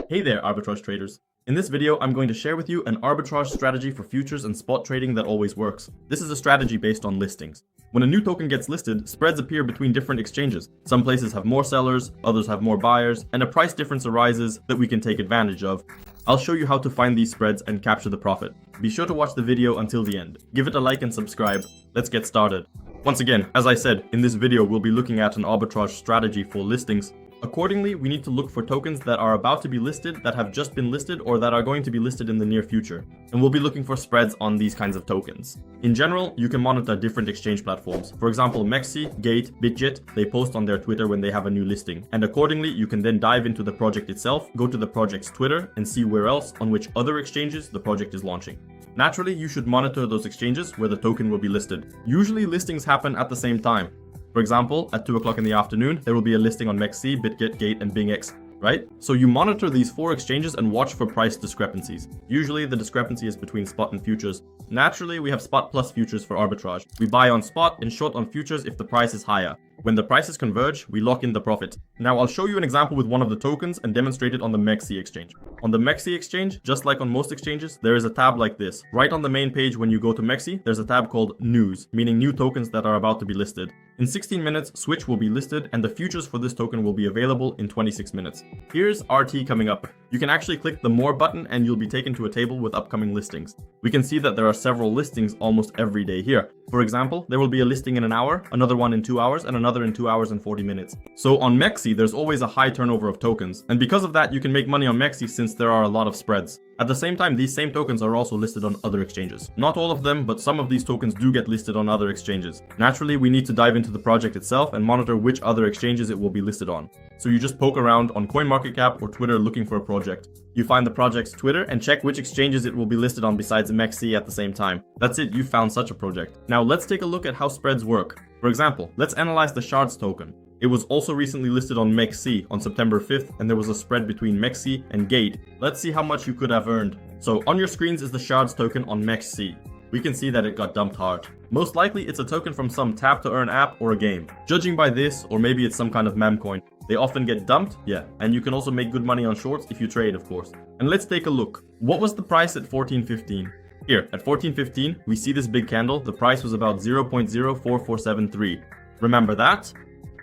Hey there, arbitrage traders. In this video, I'm going to share with you an arbitrage strategy for futures and spot trading that always works. This is a strategy based on listings. When a new token gets listed, spreads appear between different exchanges. Some places have more sellers, others have more buyers, and a price difference arises that we can take advantage of. I'll show you how to find these spreads and capture the profit. Be sure to watch the video until the end. Give it a like and subscribe. Let's get started. Once again, as I said, in this video we'll be looking at an arbitrage strategy for listings. Accordingly, we need to look for tokens that are about to be listed, that have just been listed, or that are going to be listed in the near future. And we'll be looking for spreads on these kinds of tokens. In general, you can monitor different exchange platforms. For example, MEXC, Gate, Bitget, they post on their Twitter when they have a new listing. And accordingly, you can then dive into the project itself, go to the project's Twitter, and see where else, on which other exchanges, the project is launching. Naturally, you should monitor those exchanges where the token will be listed. Usually, listings happen at the same time. For example, at 2 o'clock in the afternoon, there will be a listing on MEXC, Bitget, Gate, and MEXC, right? So you monitor these 4 exchanges and watch for price discrepancies. Usually the discrepancy is between spot and futures. Naturally, we have spot plus futures for arbitrage. We buy on spot and short on futures if the price is higher. When the prices converge, we lock in the profit. Now I'll show you an example with one of the tokens and demonstrate it on the MEXC exchange. On the MEXC exchange, just like on most exchanges, there is a tab like this. Right on the main page when you go to MEXC, there's a tab called News, meaning new tokens that are about to be listed. In 16 minutes, Switch will be listed and the futures for this token will be available in 26 minutes. Here's RT coming up. You can actually click the More button and you'll be taken to a table with upcoming listings. We can see that there are several listings almost every day here. For example, there will be a listing in an hour, another one in 2 hours, and another in 2 hours and 40 minutes. So on MEXC, there's always a high turnover of tokens. And because of that, you can make money on MEXC since there are a lot of spreads. At the same time, these same tokens are also listed on other exchanges. Not all of them, but some of these tokens do get listed on other exchanges. Naturally, we need to dive into the project itself and monitor which other exchanges it will be listed on. So you just poke around on CoinMarketCap or Twitter looking for a project. You find the project's Twitter and check which exchanges it will be listed on besides MEXC at the same time. That's it, you found such a project. Now let's take a look at how spreads work. For example, let's analyze the SHARDS token. It was also recently listed on MEXC on September 5th, and there was a spread between MEXC and Gate. Let's see how much you could have earned. So on your screens is the SHARDS token on MEXC. We can see that it got dumped hard. Most likely it's a token from some tap to earn app or a game. Judging by this, or maybe it's some kind of meme coin. They often get dumped, yeah, and you can also make good money on shorts if you trade, of course. And let's take a look. What was the price at 14.15? Here, at 14.15, we see this big candle. The price was about 0.04473. Remember that?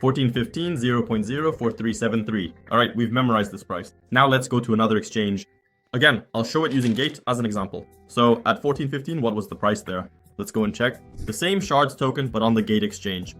14.15, 0.04373. Alright, we've memorized this price. Now let's go to another exchange. Again, I'll show it using Gate as an example. So at 14.15, what was the price there? Let's go and check. The same SHARDS token, but on the Gate exchange.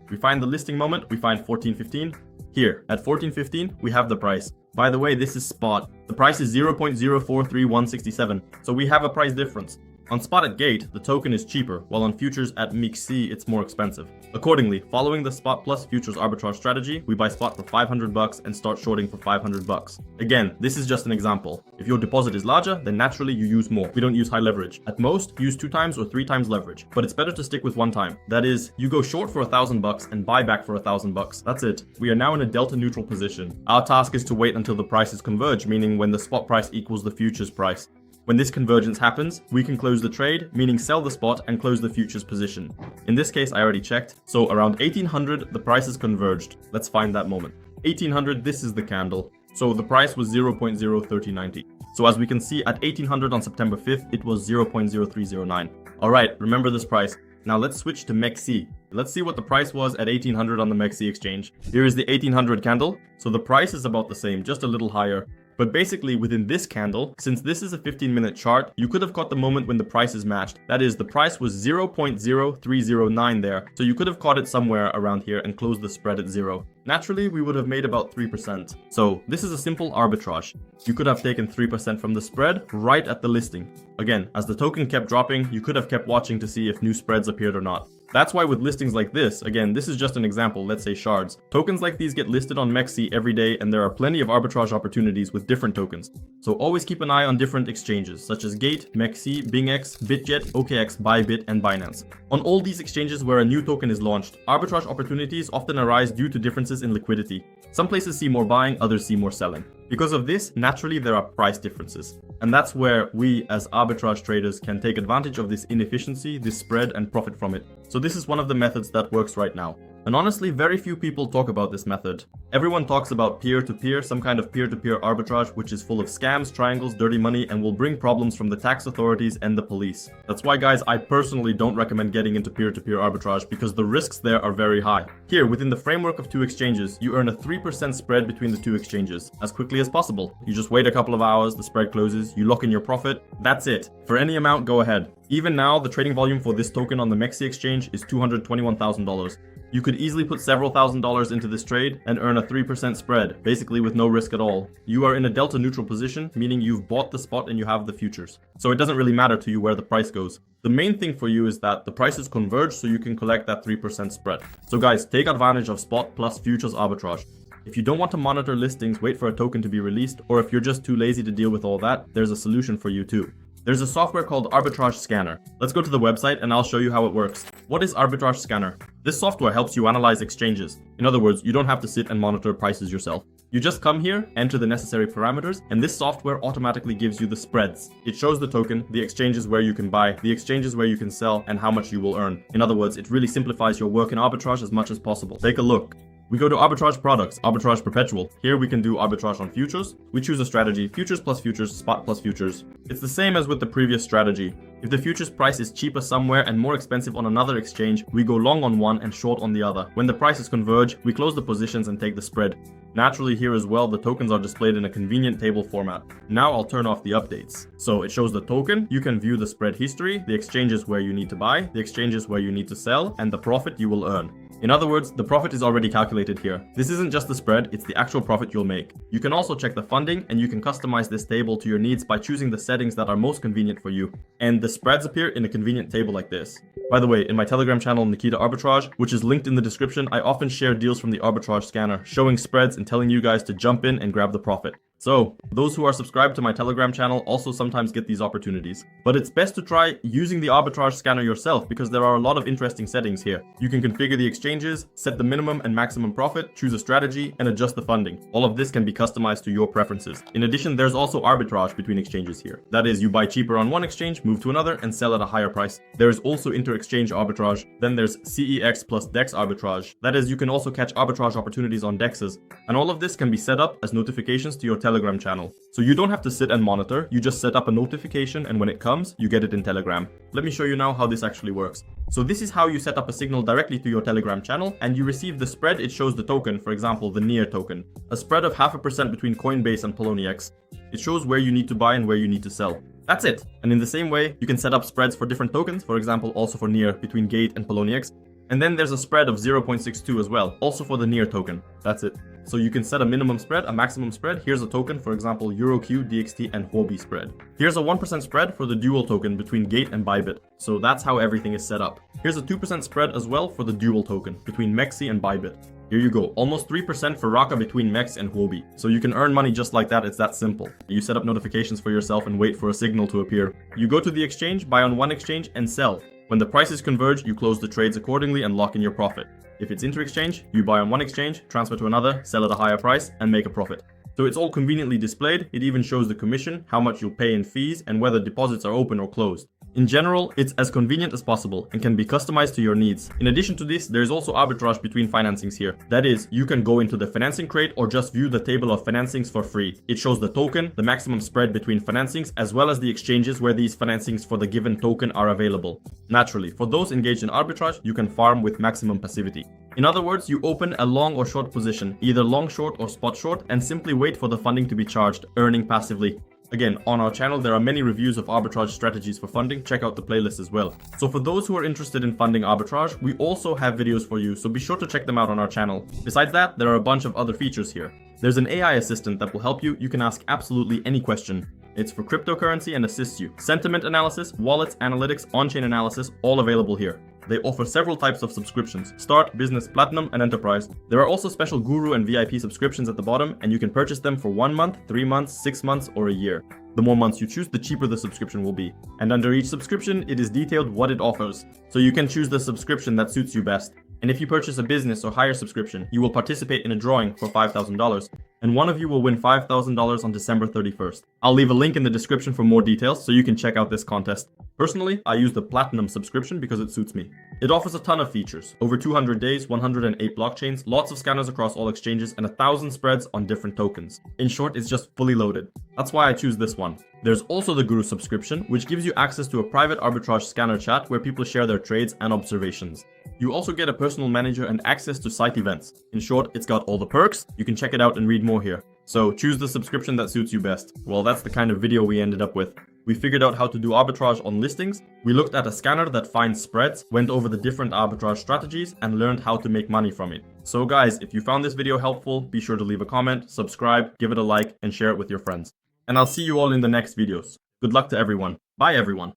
We find the listing moment, we find 14.15. Here, at 14.15, we have the price. By the way, this is spot. The price is 0.043167, so we have a price difference. On spot at Gate, the token is cheaper, while on futures at MEXC, it's more expensive. Accordingly, following the spot plus futures arbitrage strategy, we buy spot for $500 and start shorting for $500. Again, this is just an example. If your deposit is larger, then naturally you use more. We don't use high leverage. At most, use 2 times or 3 times leverage, but it's better to stick with 1 time. That is, you go short for $1,000 and buy back for $1,000. That's it. We are now in a delta neutral position. Our task is to wait until the prices converge, meaning when the spot price equals the futures price. When this convergence happens, we can close the trade, meaning sell the spot and close the futures position. In this case, I already checked. So around 1800, the prices converged. Let's find that moment. 1800, this is the candle. So the price was 0.03090. So as we can see, at 1800 on September 5th, it was 0.0309. Alright, remember this price. Now let's switch to MEXC. Let's see what the price was at 1800 on the MEXC exchange. Here is the 1800 candle. So the price is about the same, just a little higher. But basically within this candle, since this is a 15-minute chart, you could have caught the moment when the prices matched. That is, the price was 0.0309 there, so you could have caught it somewhere around here and closed the spread at 0. Naturally, we would have made about 3%. So this is a simple arbitrage. You could have taken 3% from the spread right at the listing. Again, as the token kept dropping, you could have kept watching to see if new spreads appeared or not. That's why with listings like this, again, this is just an example, let's say SHARDS. Tokens like these get listed on MEXC every day and there are plenty of arbitrage opportunities with different tokens. So always keep an eye on different exchanges, such as Gate, MEXC, MEXC, Bitget, OKX, Bybit, and Binance. On all these exchanges where a new token is launched, arbitrage opportunities often arise due to differences in liquidity. Some places see more buying, others see more selling. Because of this, naturally there are price differences. And that's where we as arbitrage traders can take advantage of this inefficiency, this spread, and profit from it. So this is one of the methods that works right now. And honestly, very few people talk about this method. Everyone talks about peer-to-peer, some kind of peer-to-peer arbitrage, which is full of scams, triangles, dirty money, and will bring problems from the tax authorities and the police. That's why, guys, I personally don't recommend getting into peer-to-peer arbitrage because the risks there are very high. Here, within the framework of two exchanges, you earn a 3% spread between the two exchanges as quickly as possible. You just wait a couple of hours, the spread closes, you lock in your profit, that's it. For any amount, go ahead. Even now, the trading volume for this token on the MEXC exchange is $221,000. You could easily put several $1,000s into this trade and earn a 3% spread, basically with no risk at all. You are in a delta neutral position, meaning you've bought the spot and you have the futures. So it doesn't really matter to you where the price goes. The main thing for you is that the prices converge so you can collect that 3% spread. So guys, take advantage of spot plus futures arbitrage. If you don't want to monitor listings, wait for a token to be released, or if you're just too lazy to deal with all that, there's a solution for you too. There's a software called Arbitrage Scanner. Let's go to the website and I'll show you how it works. What is Arbitrage Scanner? This software helps you analyze exchanges. In other words, you don't have to sit and monitor prices yourself. You just come here, enter the necessary parameters, and this software automatically gives you the spreads. It shows the token, the exchanges where you can buy, the exchanges where you can sell, and how much you will earn. In other words, it really simplifies your work in arbitrage as much as possible. Take a look. We go to arbitrage products, arbitrage perpetual. Here we can do arbitrage on futures. We choose a strategy, futures plus futures, spot plus futures. It's the same as with the previous strategy. If the futures price is cheaper somewhere and more expensive on another exchange, we go long on one and short on the other. When the prices converge, we close the positions and take the spread. Naturally, here as well, the tokens are displayed in a convenient table format. Now I'll turn off the updates. So it shows the token, you can view the spread history, the exchanges where you need to buy, the exchanges where you need to sell, and the profit you will earn. In other words, the profit is already calculated here. This isn't just the spread, it's the actual profit you'll make. You can also check the funding, and you can customize this table to your needs by choosing the settings that are most convenient for you. And the spreads appear in a convenient table like this. By the way, in my Telegram channel Nikita Arbitrage, which is linked in the description, I often share deals from the Arbitrage Scanner, showing spreads and telling you guys to jump in and grab the profit. So, those who are subscribed to my Telegram channel also sometimes get these opportunities. But it's best to try using the Arbitrage Scanner yourself because there are a lot of interesting settings here. You can configure the exchanges, set the minimum and maximum profit, choose a strategy, and adjust the funding. All of this can be customized to your preferences. In addition, there's also arbitrage between exchanges here. That is, you buy cheaper on one exchange, move to another, and sell at a higher price. There is also inter-exchange arbitrage. Then there's CEX plus DEX arbitrage. That is, you can also catch arbitrage opportunities on DEXs. And all of this can be set up as notifications to your Telegram channel. So you don't have to sit and monitor, you just set up a notification and when it comes, you get it in Telegram. Let me show you now how this actually works. So this is how you set up a signal directly to your Telegram channel and you receive the spread. It shows the token, for example, the NEAR token. A spread of 0.5% between Coinbase and Poloniex. It shows where you need to buy and where you need to sell. That's it. And in the same way, you can set up spreads for different tokens, for example, also for NEAR between Gate and Poloniex. And then there's a spread of 0.62 as well, also for the NEAR token. That's it. So you can set a minimum spread, a maximum spread. Here's a token, for example, EuroQ, DXT, and Huobi spread. Here's a 1% spread for the dual token between Gate and Bybit. So that's how everything is set up. Here's a 2% spread as well for the dual token between MEXC and Bybit. Here you go, almost 3% for Raka between MEXC and Huobi. So you can earn money just like that, it's that simple. You set up notifications for yourself and wait for a signal to appear. You go to the exchange, buy on one exchange, and sell. When the prices converge, you close the trades accordingly and lock in your profit. If it's inter-exchange, you buy on one exchange, transfer to another, sell at a higher price, and make a profit. So it's all conveniently displayed. It even shows the commission, how much you'll pay in fees, and whether deposits are open or closed. In general, it's as convenient as possible and can be customized to your needs. In addition to this, there's also arbitrage between financings here. That is, you can go into the financing crate or just view the table of financings for free. It shows the token, the maximum spread between financings, as well as the exchanges where these financings for the given token are available. Naturally, for those engaged in arbitrage, you can farm with maximum passivity. In other words, you open a long or short position, either long short or spot short, and simply wait for the funding to be charged, earning passively. Again, on our channel, there are many reviews of arbitrage strategies for funding. Check out the playlist as well. So for those who are interested in funding arbitrage, we also have videos for you, so be sure to check them out on our channel. Besides that, there are a bunch of other features here. There's an AI assistant that will help you. You can ask absolutely any question. It's for cryptocurrency and assists you. Sentiment analysis, wallets, analytics, on-chain analysis, all available here. They offer several types of subscriptions: Start, Business, Platinum, and Enterprise. There are also special Guru and VIP subscriptions at the bottom, and you can purchase them for 1 month, 3 months, 6 months, or a year. The more months you choose, the cheaper the subscription will be. And under each subscription, it is detailed what it offers. So you can choose the subscription that suits you best. And if you purchase a business or higher subscription, you will participate in a drawing for $5,000. and one of you will win $5,000 on December 31st. I'll leave a link in the description for more details so you can check out this contest. Personally, I use the Platinum subscription because it suits me. It offers a ton of features, over 200 days, 108 blockchains, lots of scanners across all exchanges, and 1,000 spreads on different tokens. In short, it's just fully loaded. That's why I choose this one. There's also the Guru subscription, which gives you access to a private arbitrage scanner chat where people share their trades and observations. You also get a personal manager and access to site events. In short, it's got all the perks. You can check it out and read more here. So choose the subscription that suits you best. Well, that's the kind of video we ended up with. We figured out how to do arbitrage on listings, we looked at a scanner that finds spreads, went over the different arbitrage strategies, and learned how to make money from it. So guys, if you found this video helpful, be sure to leave a comment, subscribe, give it a like, and share it with your friends. And I'll see you all in the next videos. Good luck to everyone. Bye everyone.